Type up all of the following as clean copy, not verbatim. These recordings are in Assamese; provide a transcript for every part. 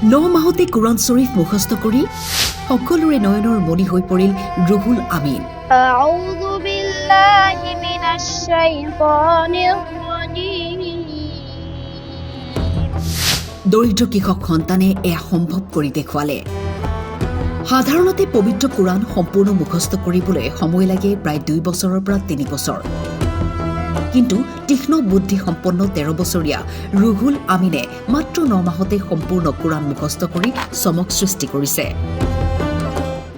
9 মাহতে কুৰাণ শ্বৰীফ মুখস্থ কৰি সকলোৰে নয়নৰ মণি হৈ পৰিল ৰুহুল আমিন। أعوذ بالله من الشيطان الرجيم দৰিদ্ৰ কৃষক সন্তানে এয়া সম্ভৱ কৰি দেখুৱালে। সাধাৰণতে পবিত্ৰ কুৰাণ সম্পূৰ্ণ মুখস্থ কৰিবলৈ সময় লাগে প্ৰায় 2 বছৰৰ পৰা 3 বছৰ। কিন্তু তীক্ষ্ণ বুদ্ধি সম্পন্ন 13 বছৰীয়া ৰুহুল আমিনে মাত্ৰ 9 মাহতে সম্পূৰ্ণ কুৰাণ মুখস্থ কৰি চমক সৃষ্টি কৰিছে।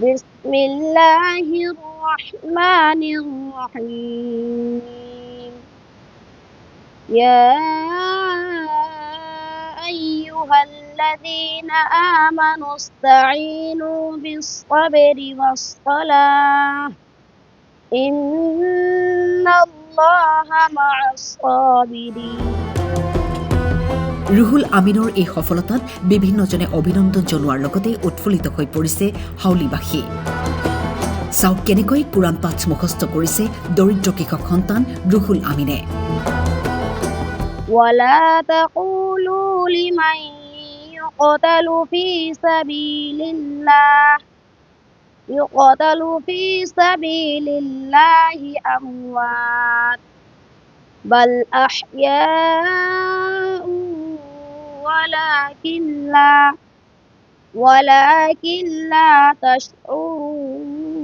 بسم الله الرحمن الرحيم يا أيها الذين آمنوا استعينوا بالصبر والصلاة إن الله مع الصابرين ৰুহুল আমিনৰ এই সফলতাত বিভিন্নজনে অভিনন্দন জনোৱাৰ লগতে উৎফুল্লিত হৈ পৰিছে হাউলীবাসী। চাওক কেনেকৈ কুৰাণ পাঠ মুখস্থ কৰিছে দৰিদ্ৰ কৃষক সন্তান ৰুহুল আমিনে। ولا تقولوا لمن يقتل في سبيل الله أموات بل أحياء ولكن لا تشعرون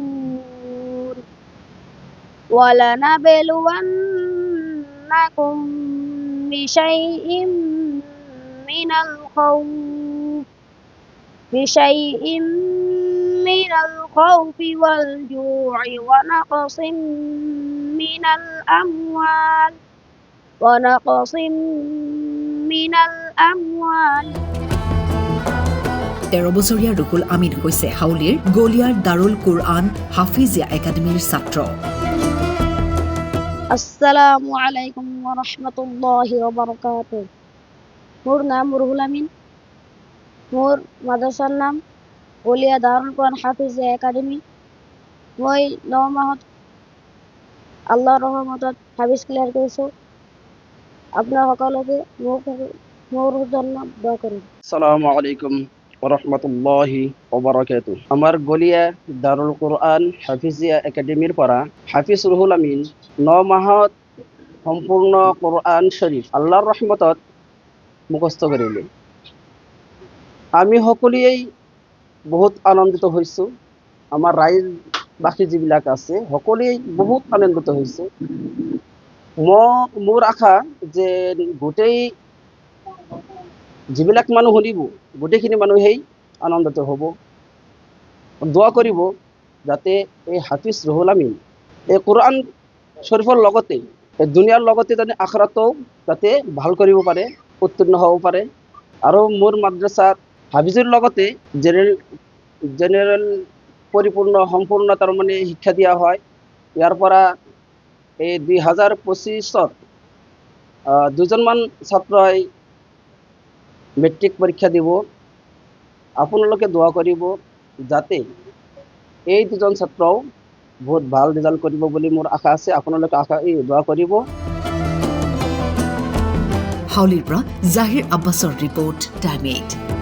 ولنبلونكم بشيء من الخوف والجوع ونقص من الأموال 13 বছৰীয়া ৰুহুল আমিন হৈছে হাউলীৰ গলিয়াৰ দাৰুল কুৰআন হাফিজিয়া একাডেমীৰ ছাত্ৰ। আসসালামু আলাইকুম ওয়া ৰাহমাতুল্লাহি ওয়া বাৰাকাতুহু। মোৰ নাম ৰুহুল আমিন। মোৰ মাদ্ৰাসাৰ নাম গলিয়া দাৰুল কুৰআন হাফিজিয়া একাডেমী। মই 9 মাহত আল্লাহৰ ৰহমতত হাফিজ ক্লিয়াৰ কৰিছোঁ। আপোনাৰ সকলোকে মোৰ জন্য দোয়া কৰুন। আসসালামু আলাইকুম ওয়া ৰাহমাতুল্লাহি ওয়া বাৰাকাতুহু। আমাৰ গলিয়া দাৰুল কুৰআন হাফিজিয়া একাডেমিৰ পৰা হাফিজ ৰুহুল আমিন 9 মাহত সম্পূৰ্ণ কুৰআন শৰীফ আল্লাহৰ ৰহমতত মুখস্থ কৰিলে। আমি সকলোৱেই বহুত আনন্দিত হৈছোঁ। আমাৰ ৰাইজবাসী যিবিলাক আছে সকলোৱেই বহুত আনন্দিত হৈছে। মোৰ আশা যে গোটেই যিবিলাক মানুহ শুনিব গোটেইখিনি মানুহেই আনন্দিত হ'ব। দোয়া কৰিব যাতে এই হাফিজ ৰুহুল আমিন এই কুৰআন শৰীফৰ লগতে এই দুনিয়াৰ লগতে যাতে আখৰাতো যাতে ভাল কৰিব পাৰে, উত্তীৰ্ণ হ'ব পাৰে। আৰু মোৰ মাদ্ৰাসাত হাফিজৰ লগতে জেনেৰেল পৰিপূৰ্ণ সম্পূৰ্ণ তাৰমানে শিক্ষা দিয়া হয়। ইয়াৰ পৰা এই 2025ত 2জনমান ছাত্ৰই মেট্ৰিক পৰীক্ষা দিব। আপোনালোকে দোয়া কৰিব যাতে এই 2জন ছাত্ৰও বহুত ভাল ৰিজাল্ট কৰিব বুলি মোৰ আশা আছে। আপোনালোকে দোয়া কৰিব। হাউলীৰ পৰা জাহিৰ আব্বাছৰ ৰিপৰ্ট টাইম 8।